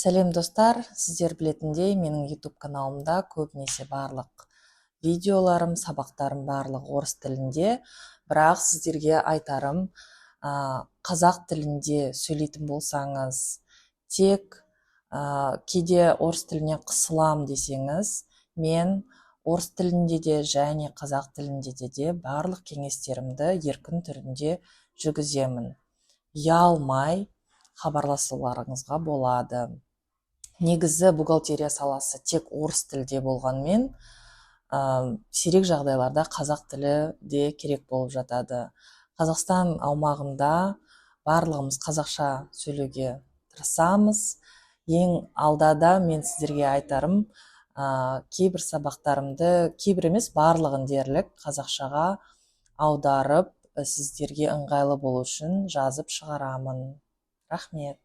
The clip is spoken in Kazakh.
Сәлем достар, сіздер білетіндей менің YouTube каналымда көбінесе барлық видеоларым, сабақтарым барлық орыс тілінде, бірақ сіздерге айтарым, қазақ тілінде сөйлейтін болсаңыз, тек кейде орыс тіліне қысылам десеңіз, мен орыс тілінде де және қазақ тілінде де барлық кеңестерімді еркін түрінде жүргіземін. Ұялмай хабарласуларыңызға болады. Негізі бухгалтерия саласы тек орыс тілде болғанмен, сирек жағдайларда қазақ тілі де керек болып жатады. Қазақстан аумағында барлығымыз қазақша сөйлеуге тырысамыз. Ең алдада мен сіздерге айтарым, кейбір сабақтарымды, кейбір емес барлығын дерлік қазақшаға аударып, сіздерге ыңғайлы болу үшін жазып шығарамын. Рахмет.